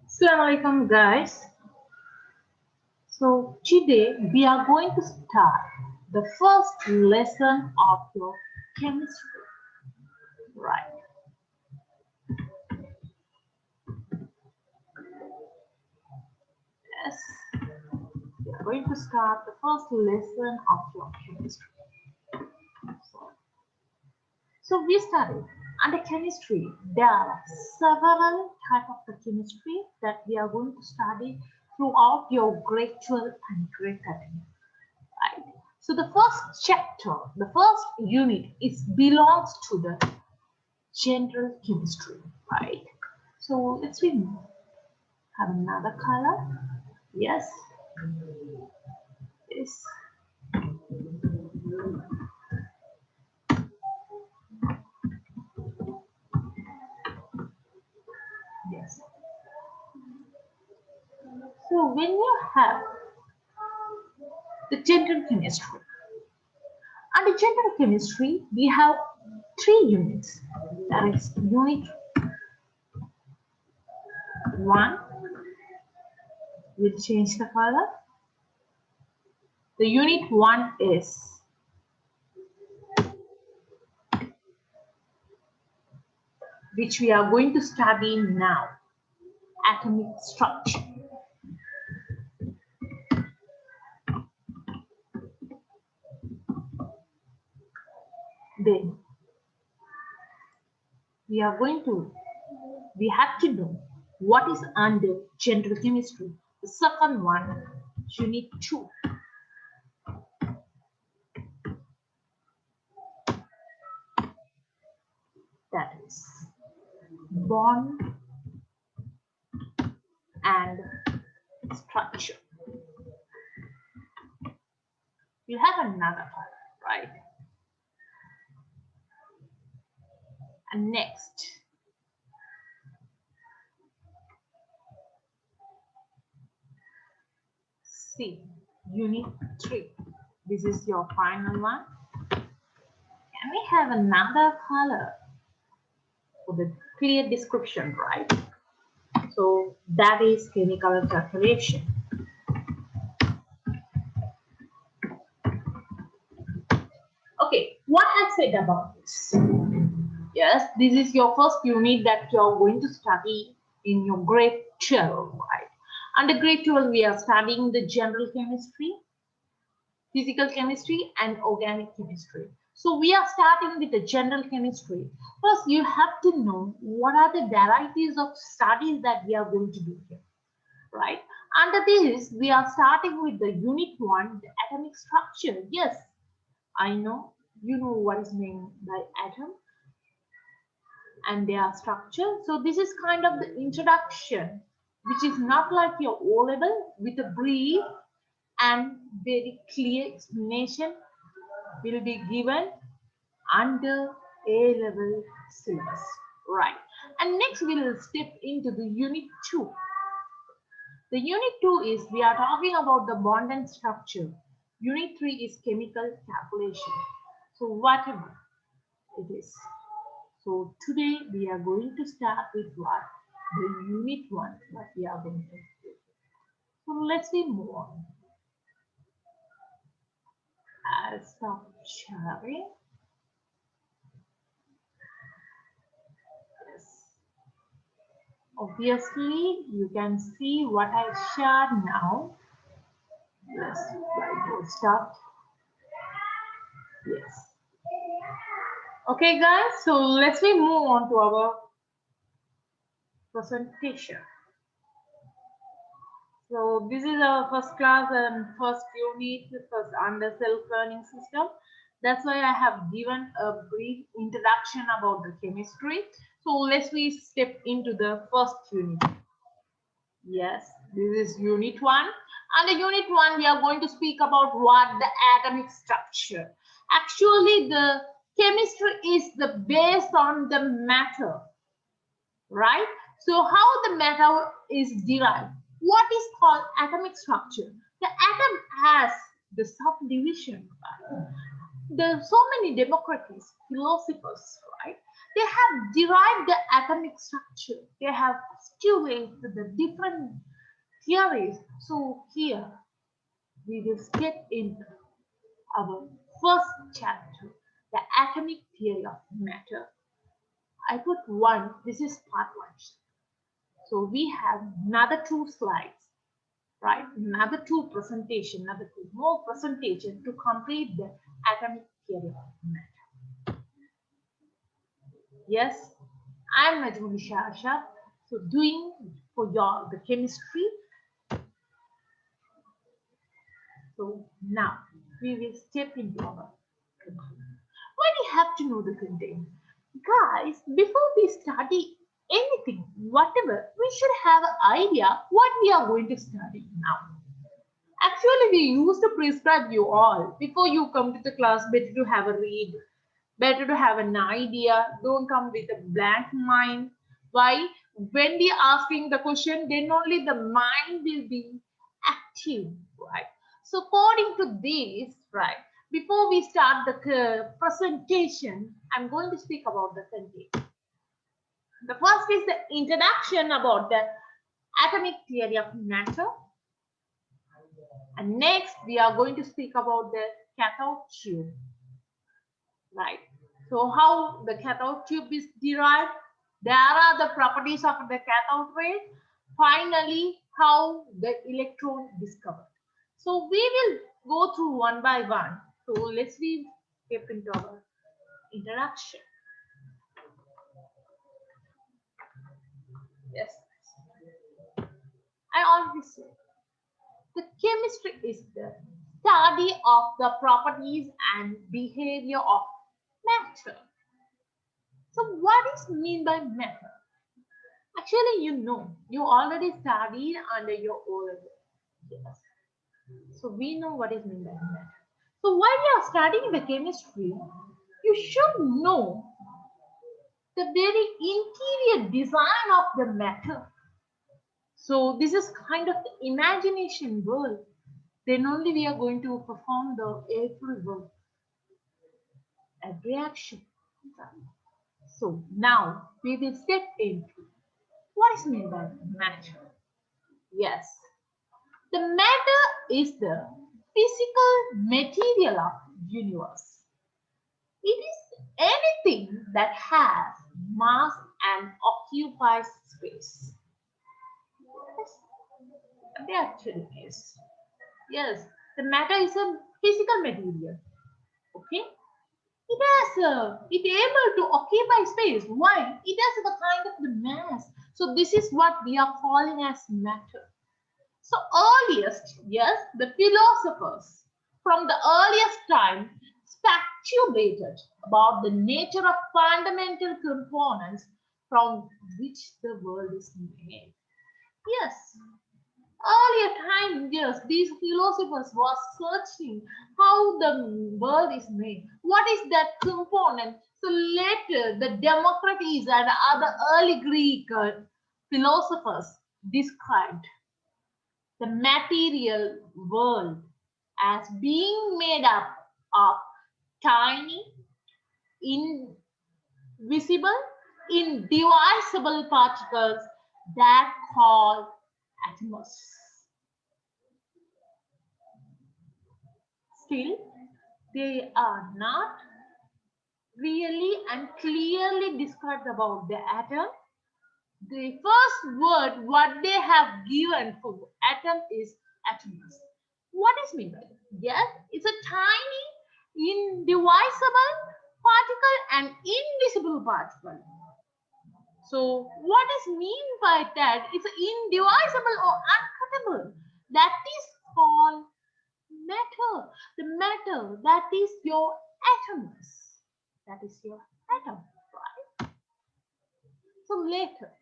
Assalamualaikum guys. So today we are going to start the first lesson of your chemistry. Right. Yes. We are going to start the first lesson of your chemistry. So, we studied under chemistry. There are several types of the chemistry that we are going to study throughout your grade 12 and grade 13. Right. So the first chapter, the first unit is belongs to the general chemistry, right? So let's have another color. Yes, yes, yes. So when you have the general chemistry, under general chemistry we have three units. That is unit one. We'll change the color. The unit one is which we are going to study now, atomic structure. Then we have to know what is under general chemistry. The second one, unit 2. That is bond and structure. You have another one, right? And next, see, unit 3. This is your final one. Can we have another color for the clear description, right? So that is chemical calculation. Okay, what I said about this? Yes, this is your first unit that you are going to study in your grade 12, right? Under grade 12, we are studying the general chemistry, physical chemistry, and organic chemistry. So we are starting with the general chemistry. First, you have to know what are the varieties of studies that we are going to do here, right? Under this, we are starting with the unit 1, the atomic structure. Yes, I know, you know what is meant by atom and their structure. So this is kind of the introduction, which is not like your O level with a brief and very clear explanation will be given under A level syllabus, right? And next we will step into the unit 2. The unit 2 is we are talking about the bond and structure. Unit 3 is chemical calculation. So whatever it is. So today we are going to start with what? The unit 1, what we are going to do. So let's move on. I'll stop sharing. Yes. Obviously, you can see what I shared now. Yes, right, stop. Yes. Okay, guys, so let's move on to our presentation. So this is our first class and first unit, first under self-learning system. That's why I have given a brief introduction about the chemistry. So let's step into the first unit. Yes, this is unit 1. Under unit 1, we are going to speak about what the atomic structure. Actually, the chemistry is the based on the matter, right? So how the matter is derived? What is called atomic structure? The atom has the subdivision. Right? There are so many Democritus philosophers, right? They have derived the atomic structure. They have postulated the different theories. So here we will step into our first chapter, the atomic theory of matter. I put one, this is part one. So we have another two slides, right? Another two presentation, another two more presentation to complete the atomic theory of matter. Yes, I'm Majmoon Shasha. So doing for your the chemistry. So now we will step into our content. Why do you have to know the content? Guys, before we study anything, whatever, we should have an idea what we are going to study now. Actually, we used to prescribe you all. Before you come to the class, better to have a read, better to have an idea. Don't come with a blank mind. Why? When we are asking the question, then only the mind will be active, right? So according to this, right, before we start the presentation, I'm going to speak about the content. The first is the introduction about the atomic theory of matter. And next, we are going to speak about the cathode tube. Right. So how the cathode tube is derived. There are the properties of the cathode ray. Finally, how the electron discovered. So we will go through one by one. So let's step into our introduction. Yes. I already said the chemistry is the study of the properties and behavior of matter. So what is mean by matter? Actually, you already studied under your O level. Yes. So we know what is meant by matter. So while you are studying the chemistry, you should know the very interior design of the matter. So this is kind of the imagination world. Then only we are going to perform the actual work, a reaction. So now we will step into what is meant by matter. Yes. The matter is the physical material of universe. It is anything that has mass and occupies space. Yes, it actually is. Yes, the matter is a physical material. Okay, it able to occupy space. Why? It has the kind of the mass. So this is what we are calling as matter. So earliest, yes, the philosophers from the earliest time speculated about the nature of fundamental components from which the world is made. Yes, earlier time, yes, these philosophers were searching how the world is made. What is that component? So later, the Democritus and other early Greek philosophers described the material world as being made up of tiny, invisible, indivisible particles that call atoms. Still, they are not really and clearly described about the atom. The first word what they have given for atom is atoms. What is meant by that? Yes, it's a tiny, indivisible particle and invisible particle. So what is mean by that? It's indivisible or uncuttable. That is called matter. The matter that is your atoms. That is your atom, right? So later,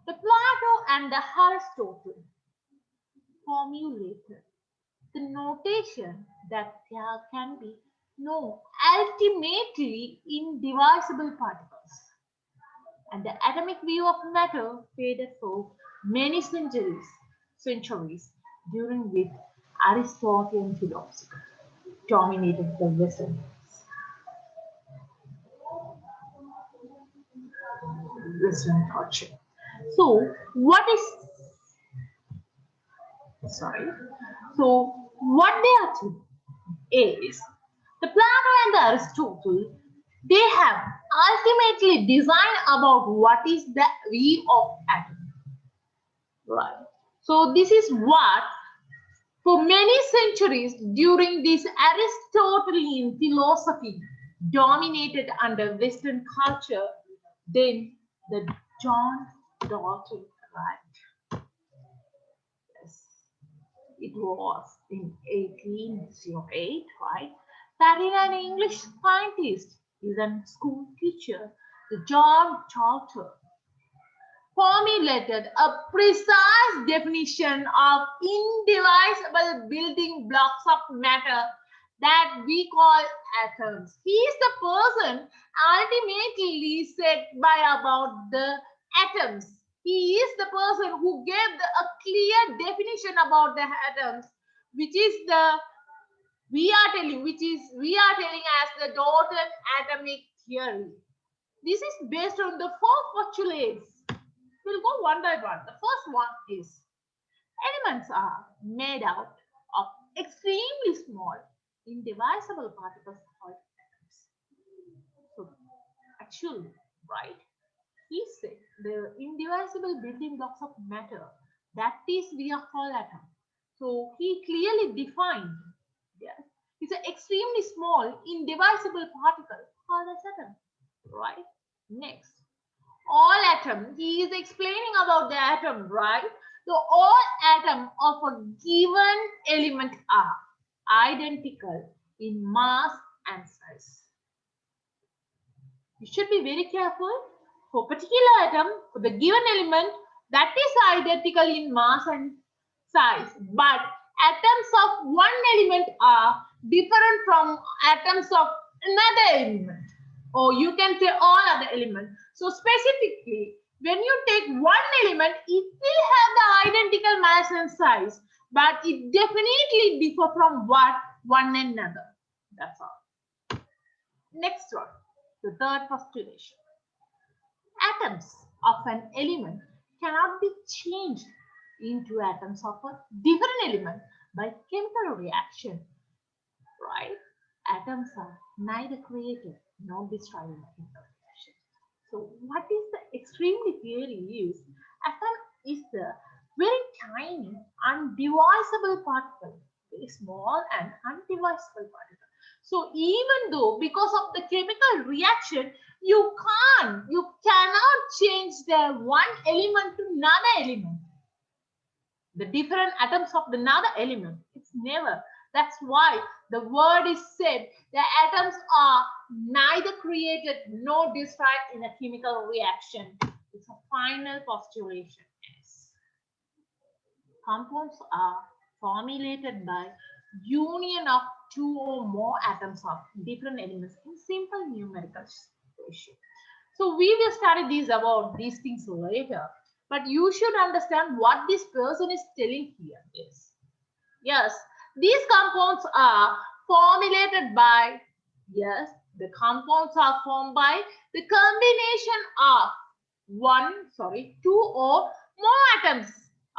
the Plato and the Aristotle formulated the notation that there can be no ultimately indivisible particles. And the atomic view of matter faded for many centuries during which Aristotelian philosophy dominated the Western world. Western culture. So what is sorry? So what they are doing is the Plato and the Aristotle, they have ultimately designed about what is the view of atom. Right. So this is what for many centuries during this Aristotelian philosophy dominated under Western culture, then the John Dalton, right? Yes, it was in 1808, right? That is an English scientist, is a school teacher, the John Dalton formulated a precise definition of indivisible building blocks of matter that we call atoms. He is the person ultimately said by about the atoms. He is the person who gave a clear definition about the atoms, which is the we are telling as the Dalton atomic theory. This is based on the four postulates. We'll go one by one. The first one is elements are made out of extremely small, indivisible particles called atoms. So, actually, right? He said the indivisible building blocks of matter, that is we are called atom. So, he clearly defined, yes, it's an extremely small, indivisible particle called as atom, right? Next, all atom, he is explaining about the atom, right? So all atom of a given element are identical in mass and size. You should be very careful for particular atom, for the given element, that is identical in mass and size, but atoms of one element are different from atoms of another element, or you can say all other elements. So specifically, when you take one element, it will have the identical mass and size, but it definitely differ from one another. That's all. Next one, the third postulation. Atoms of an element cannot be changed into atoms of a different element by chemical reaction, right? Atoms are neither created nor destroyed in chemical reaction. So what is the extremely theory is, atom is the very tiny, undivisible particle, very small and undivisible particle. So even though because of the chemical reaction, you cannot change the one element to another element. The different atoms of another element. It's never. That's why the word is said the atoms are neither created nor destroyed in a chemical reaction. It's a final postulation. Yes. Compounds are formulated by union of two or more atoms of different elements in simple numerical ratio. So we will study these about these things later. But you should understand what this person is telling here is. Yes, these compounds are formulated by, yes, the compounds are formed by the combination of two or more atoms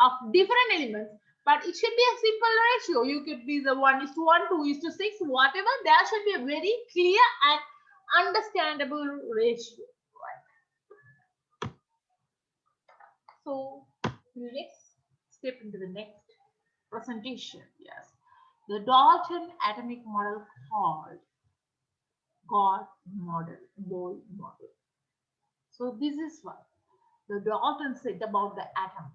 of different elements. But it should be a simple ratio. You could be the 1:1, 2:6, whatever. There should be a very clear and understandable ratio. So let's step into the next presentation. Yes, the Dalton atomic model called God model, Bohr model. So this is what the Dalton said about the atom.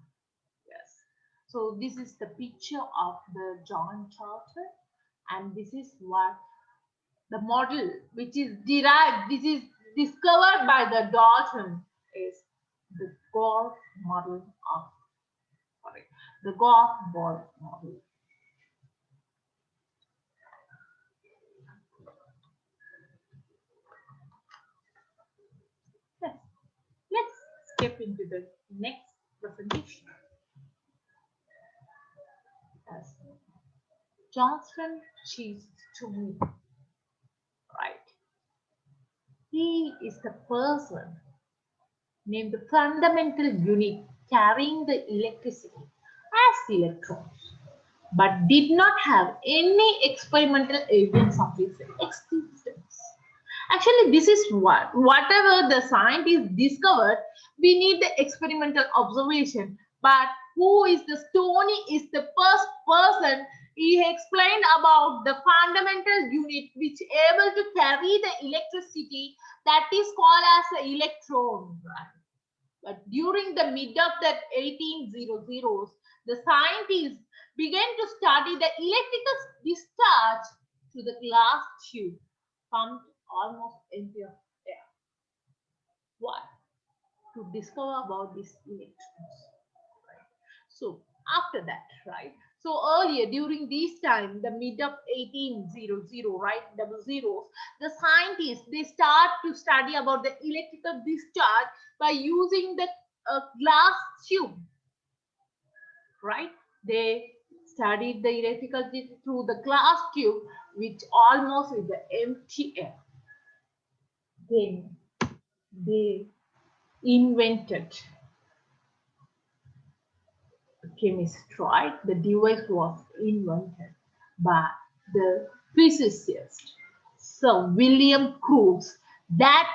Yes. So this is the picture of the John Dalton, and this is what the model which is derived. This is discovered by the Dalton is the Bohr model of the Bohr model. Let's step into the next presentation. As Johnston Cheese Tool, right? He is the person named the fundamental unit carrying the electricity as electrons, but did not have any experimental evidence of its existence. Actually, this is whatever the scientists discovered, we need the experimental observation. But who is the Stoney is the first person. He explained about the fundamental unit which able to carry the electricity, that is called as the electron. Right? But during the mid of the 1800s, the scientists began to study the electrical discharge through the glass tube pumped almost empty of air. Why? To discover about these electrons. Right? So after that, right? So earlier during this time, the mid of 1800, right, double zeros, the scientists they start to study about the electrical discharge by using the glass tube, right? They studied the electrical discharge through the glass tube, which almost is the empty air. Then they invented chemist, right? The device was invented by the physicist Sir William Crookes. That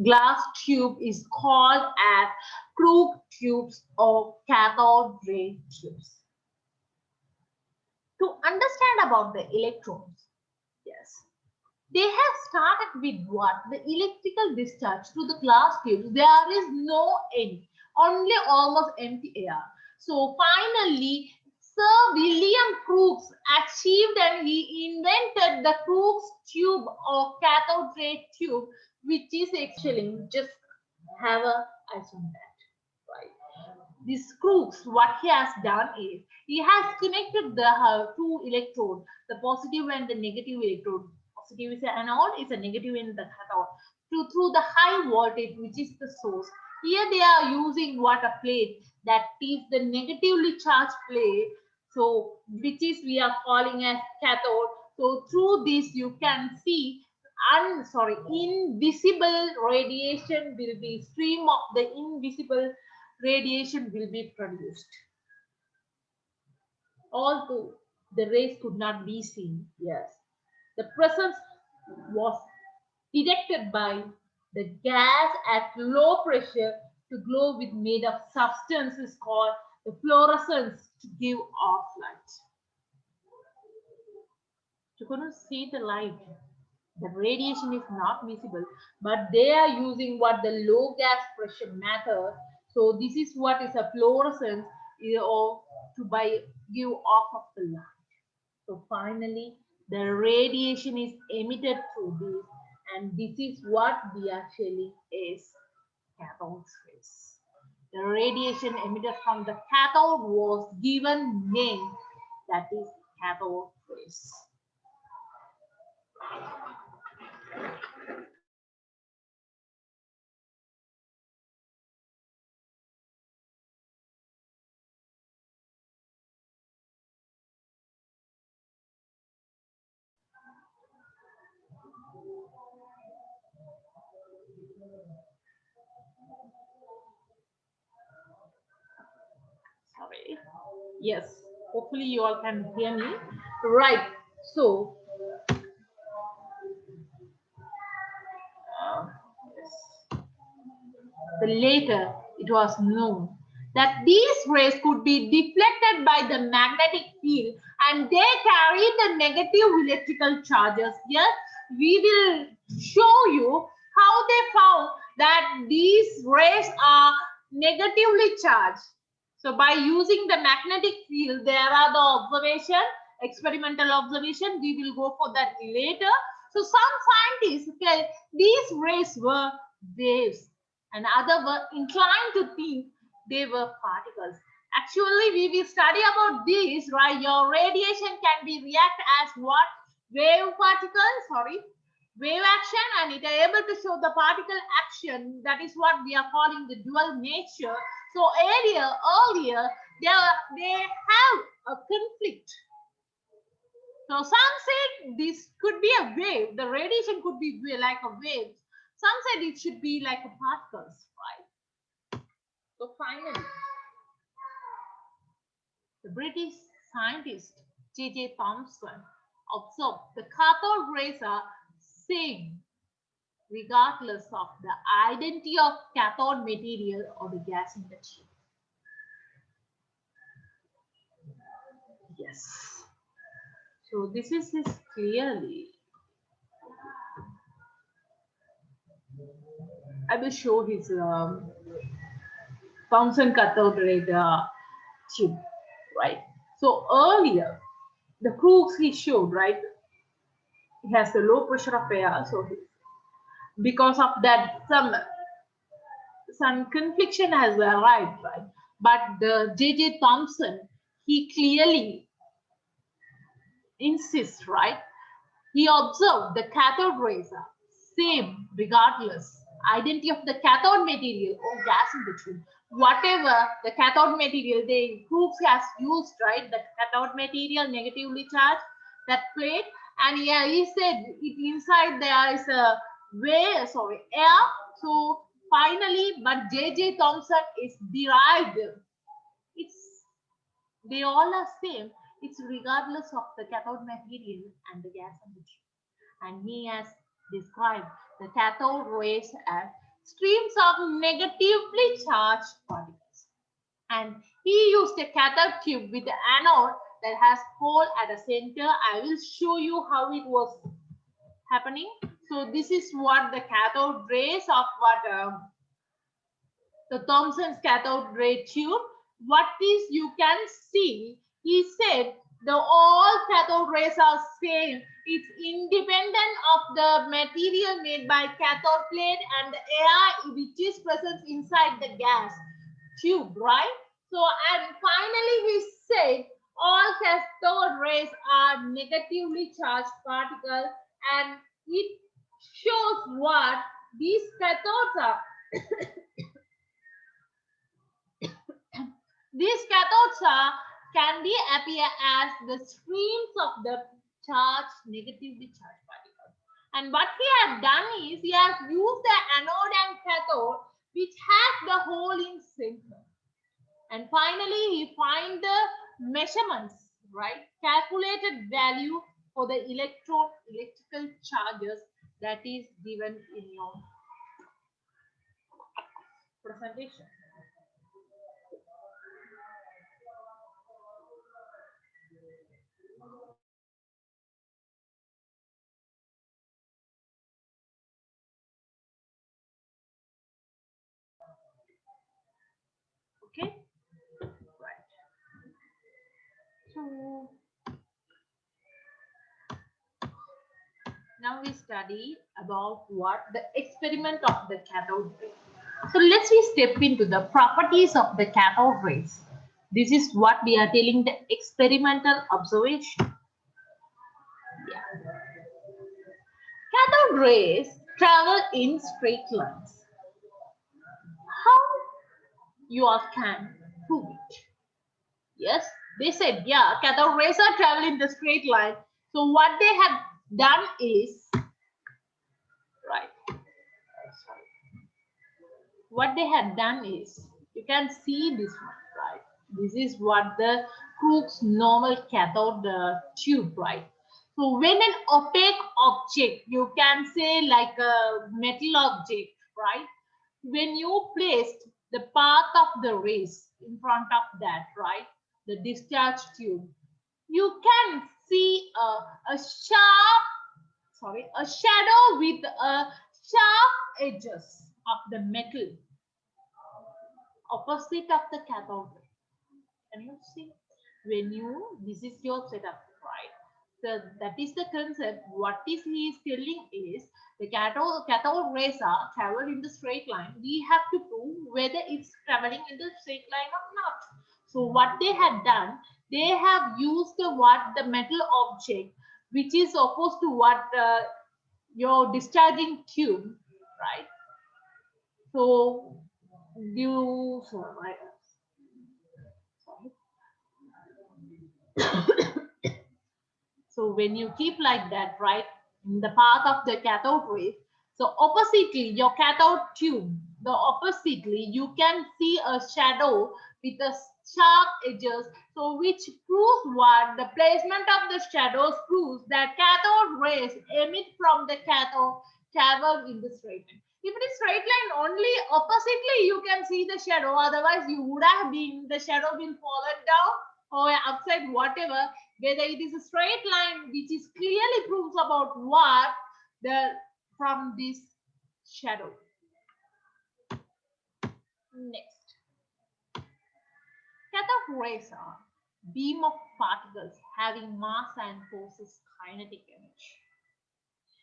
glass tube is called as Crookes tubes or cathode ray tubes. To understand about the electrons, yes, they have started with what? The electrical discharge through the glass tubes. There is no end, only almost empty air. So finally, Sir William Crookes achieved and he invented the Crookes tube or cathode ray tube, which is actually just have a eyes on that, right? This Crookes, what he has done is he has connected the two electrodes, the positive and the negative electrode. Positive is an anode, is a negative in the cathode. Through the high voltage, which is the source. Here they are using what a plate that is the negatively charged plate. So which is we are calling as cathode. So through this you can see invisible radiation will be stream of the invisible radiation will be produced. Although the rays could not be seen, yes, the presence was detected by the gas at low pressure to glow with made of substances called the fluorescence to give off light. You couldn't see the light. The radiation is not visible, but they are using what the low gas pressure method. So this is what is a fluorescence or to by give off of the light. So finally, the radiation is emitted through this, and this is what we actually is cathode rays. The radiation emitted from the cathode was given name, that is cathode rays. Sorry. Yes, hopefully you all can hear me. Right. So, yes. The later it was known that these rays could be deflected by the magnetic field and they carry the negative electrical charges. Yes, we will show you how they found that these rays are negatively charged. So by using the magnetic field, there are the observation, experimental observation. We will go for that later. So some scientists felt these rays were waves and others were inclined to think they were particles. Actually, we will study about this, right? Your radiation can be react as what? Wave particle, sorry, wave action, and it are able to show the particle action. That is what we are calling the dual nature. So earlier, they have a conflict. So some said this could be a wave. The radiation could be like a wave. Some said it should be like a particles, right? So finally, the British scientist J.J. Thomson observed the cathode rays are same regardless of the identity of cathode material or the gas in the tube. Yes. So this is his clearly. I will show his Thomson cathode ray tube, right? So earlier, the Crookes he showed, right? He has the low pressure of air, so because of that, some confliction has arrived, right? But the J.J. Thomson, he clearly insists, right? He observed the cathode rays are same regardless identity of the cathode material or gas in the tube. Whatever the cathode material they Crookes has used, right? The cathode material negatively charged that plate, and yeah, he said it inside there is a air. So finally, but J.J. Thomson is derived. It's they all are same. It's regardless of the cathode material and the gas in the tube. And he has described the cathode rays as streams of negatively charged particles. And he used a cathode tube with an anode that has hole at the center. I will show you how it was happening. So this is what the cathode rays of the Thomson's cathode ray tube. What is you can see, he said the all cathode rays are same. It's independent of the material made by cathode plate and the air which is present inside the gas tube, right? So, and finally he said all cathode rays are negatively charged particles, and it shows what these cathodes are. These cathodes can be appear as the streams of the negatively charged particles. And what he has done is he has used the anode and cathode which has the hole in center. And finally, he find the measurements, right? Calculated value for the electrical charges that is given in your presentation. Okay, right. So now we study about what the experiment of the cathode ray. So let's we step into the properties of the cathode rays. This is what we are telling the experimental observation. Yeah. Cathode rays travel in straight lines. How you all can prove it? Yes, they said, yeah, cathode rays are traveling in the straight line. So what they have done is, right, what they have done is, you can see this one, right? This is what the Crookes normal cathode tube, right? So when an opaque object, you can say like a metal object, right? When you placed the path of the rays in front of that, right? The discharge tube, you can see a shadow with sharp edges of the metal opposite of the cathode ray. Can you see? This is your setup, right? So that is the concept. What is he is telling is the cathode rays are travel in the straight line. We have to prove whether it's traveling in the straight line or not. So what they have done, they have used the metal object which is opposed to what your discharging tube, right? So you sorry. So when you keep like that, right, in the path of the cathode rays, So oppositely, your cathode tube, oppositely, you can see a shadow with a sharp edges. So which proves what? The placement of the shadows proves that cathode rays emit from the cathode travel in the straight line. If it is straight line only, oppositely you can see the shadow. Otherwise, you would have been the shadow been fallen down or upside, whatever. Whether it is a straight line, which is clearly proves about what the from this shadow. Next, cathode rays are beam of particles having mass and possess kinetic energy.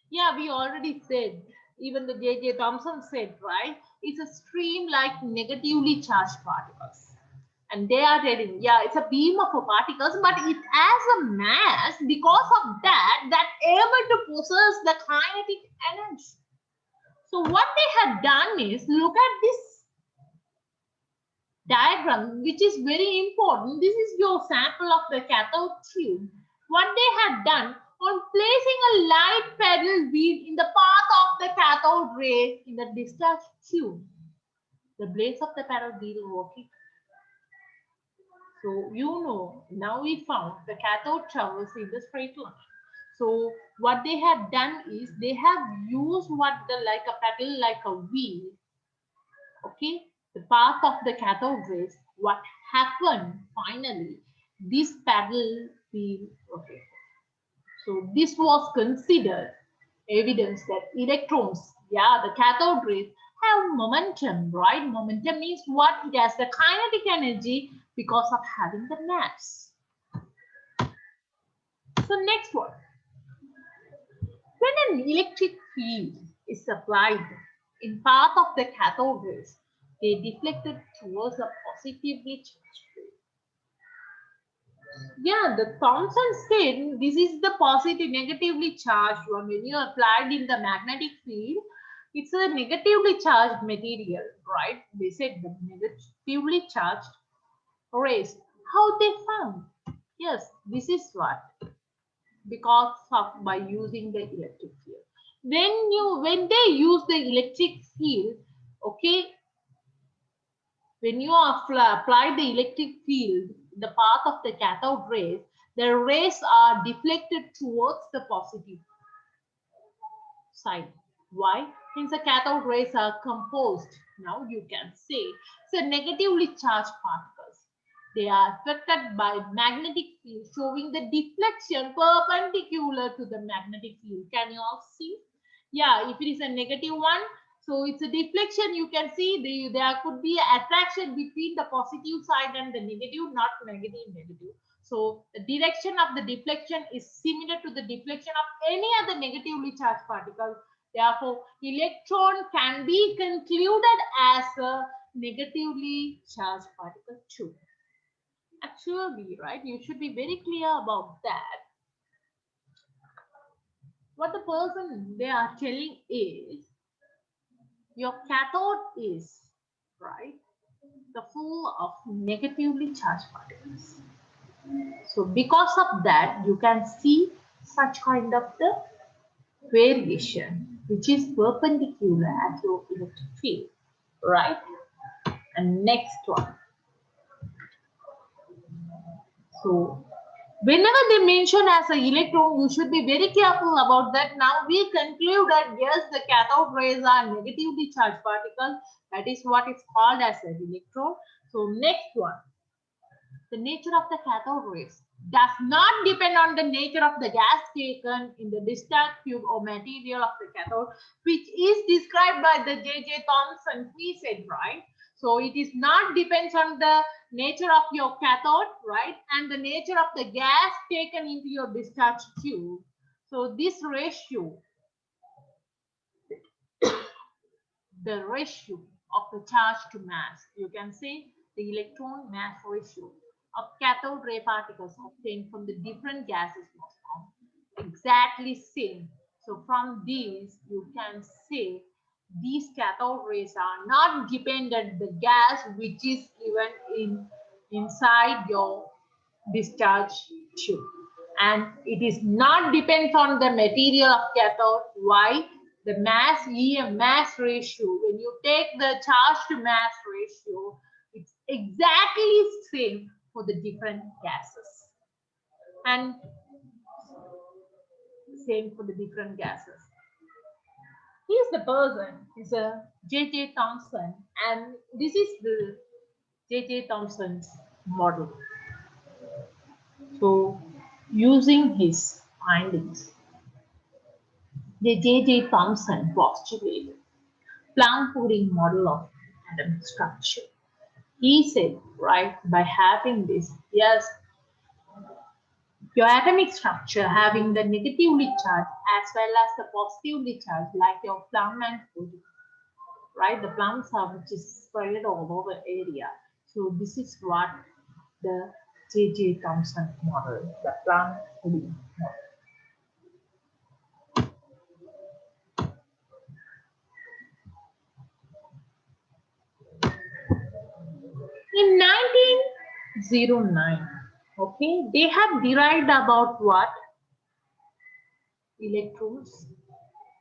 Yeah, we already said, even the J.J. Thomson said, right? It's a stream like negatively charged particles. And they are telling, yeah, it's a beam of particles, but it has a mass. Because of that able to possess the kinetic energy. So what they had done is, look at this diagram, which is very important. This is your sample of the cathode tube. What they had done, on placing a light pedal wheel in the path of the cathode ray in the discharge tube, the blades of the pedal wheel rotate. So you know, now we found the cathode travels in the straight line. So what they have done is, they have used what the like a pedal, like a wheel. Okay, the path of the cathode rays. What happened finally? This pedal wheel rotated. So this was considered evidence that electrons, yeah, the cathode rays have momentum, right? Momentum means what? It has the kinetic energy because of having the mass. So next one. When an electric field is applied in path of the cathode rays, they deflected towards a positively charged ray. Yeah, the Thomson said this is the positive, negatively charged one. When you applied in the magnetic field, it's a negatively charged material, right? They said the negatively charged rays. How they found? Yes, this is what, because of by using the electric field. When they use the electric field, okay, when you apply the electric field in the path of the cathode rays, the rays are deflected towards the positive side. Why? Since the cathode rays are composed, now you can say, so negatively charged particles. They are affected by magnetic field, showing the deflection perpendicular to the magnetic field. Can you all see? Yeah, if it is a negative one, so it's a deflection. You can see there could be attraction between the positive side and the negative, not negative. So the direction of the deflection is similar to the deflection of any other negatively charged particle. Therefore, electron can be concluded as a negatively charged particle too. Actually, right, you should be very clear about that. What the person they are telling is, your cathode is, right, the full of negatively charged particles. So because of that, you can see such kind of the variation, which is perpendicular at your electric field, right? And next one. So whenever they mention as an electron, you should be very careful about that. Now we conclude that yes, the cathode rays are negatively charged particles. That is what is called as an electron. So next one. The nature of the cathode rays does not depend on the nature of the gas taken in the discharge tube or material of the cathode, which is described by the J.J. Thomson. We said, right? So it is not depends on the nature of your cathode, right? And the nature of the gas taken into your discharge tube. So this ratio, the ratio of the charge to mass, you can say the electron mass ratio of cathode ray particles obtained from the different gases was found exactly same. So from these you can say these cathode rays are not dependent the gas which is given inside your discharge tube, and it is not depends on the material of cathode. Why? the mass mass ratio, when you take the charge to mass ratio, it's exactly same for the different gases and same for the different gases. He's the person, he's a J.J. Thomson, and this is the J.J. Thomson's model. So, using his findings, the J.J. Thomson postulated Planck pudding model of atomic structure. He said, right, by having this, yes, your atomic structure having the negatively charged as well as the positively charged, like your plum and pudding, right? The plums are which is spread all over area. So this is what the J.J. Thomson model, the plum pudding model. In 1909, okay, they have derived about what? Electrons,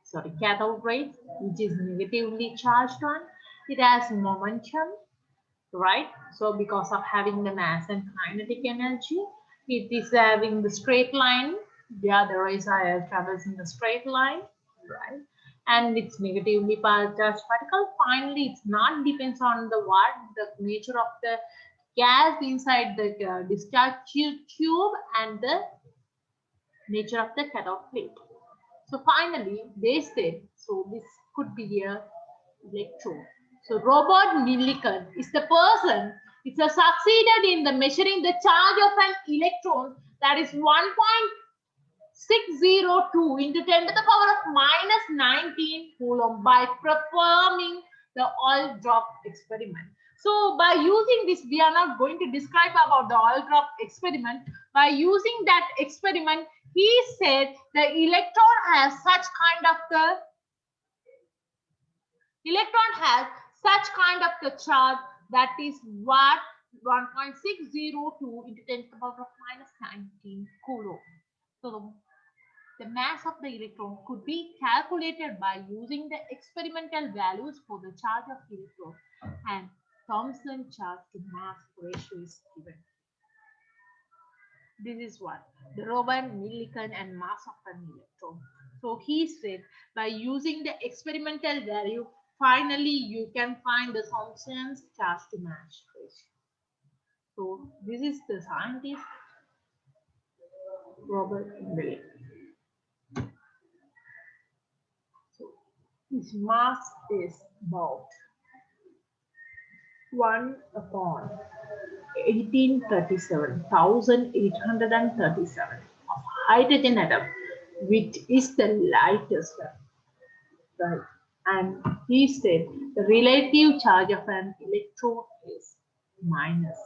sorry, cathode rays, which is negatively charged one. It has momentum, right? So because of having the mass and kinetic energy, it is having the straight line. Yeah, the rays are traversing the straight line, right? And it's negatively charged particle. Finally, it's not depends on the what, the nature of the gas inside the discharge tube and the nature of the cathode plate. So finally, they said, so this could be a electrode. So Robert Millikan is the person, it's a succeeded in the measuring the charge of an electron, that is 1.602 into 10 to the power of minus 19 coulomb by performing the oil drop experiment. So by using this, we are not going to describe about the oil drop experiment. By using that experiment, he said the electron has such kind of the charge that is what 1.602 into 10 to the power of minus 19 coulomb. So the mass of the electron could be calculated by using the experimental values for the charge of electron, and Thomson charge to mass ratio is given. This is what the Robert Millikan and mass of an electron. So he said by using the experimental value, finally you can find the Thomson's charge to mass ratio. So this is the scientist Robert Millikan. So his mass is about 1 upon 1837 of hydrogen atom, which is the lightest atom, right? And he said the relative charge of an electron is minus.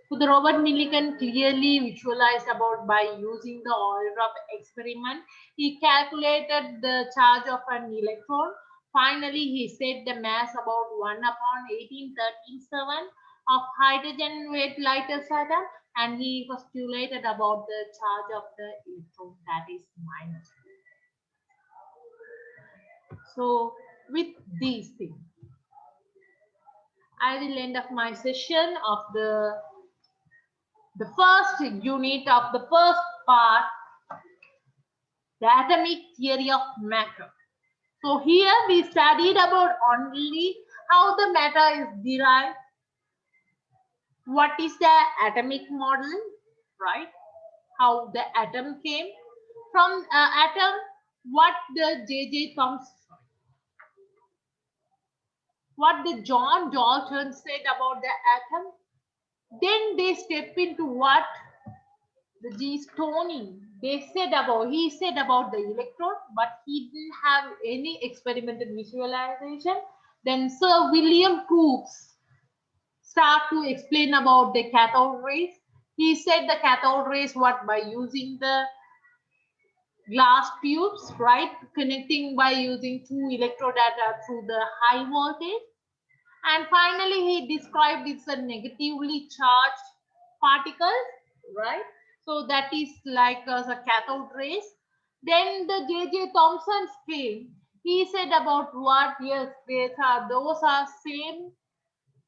So the Robert Millikan clearly visualized about by using the oil drop experiment. He calculated the charge of an electron. Finally, he said the mass about 1 upon 1837 of hydrogen weight lightest atom, and he postulated about the charge of the electron, that is minus. So with these things, I will end up my session of the first unit of the first part, the atomic theory of matter. So here we studied about only how the matter is derived, what is the atomic model, right? How the atom came from atom, what the J.J. Thomson, what the John Dalton said about the atom. Then they step into what the G. Stoney he said about the electron, but he didn't have any experimental visualization. Then Sir William Crookes start to explain about the cathode rays. He said the cathode rays what by using the glass tubes, right? Connecting by using two electrode through the high voltage. And finally, he described it's a negatively charged particles, right? So that is like a cathode rays. Then the J.J. Thomson came. He said about what? Yes, those are same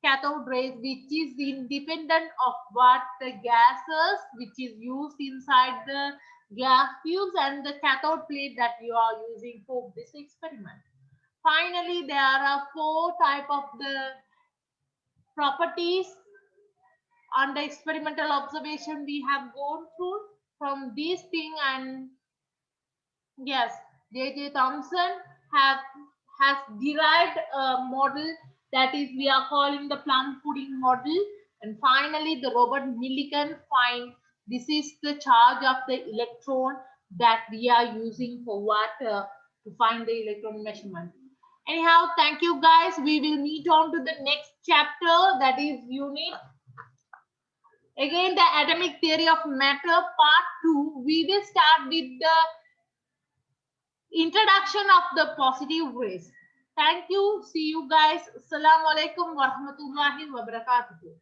cathode rays which is independent of what the gases which is used inside the gas tubes and the cathode plate that you are using for this experiment. Finally, there are four type of the properties under experimental observation we have gone through from this thing. And yes, J.J. Thomson have has derived a model that is we are calling the plum pudding model. And finally, the Robert Millikan find this is the charge of the electron that we are using for what to find the electron measurement. Anyhow, thank you guys. We will meet on to the next chapter, that is unit again the atomic theory of matter part 2. We will start with the introduction of the positive rays. Thank you. See you guys. Assalamu alaikum warahmatullahi wabarakatuh.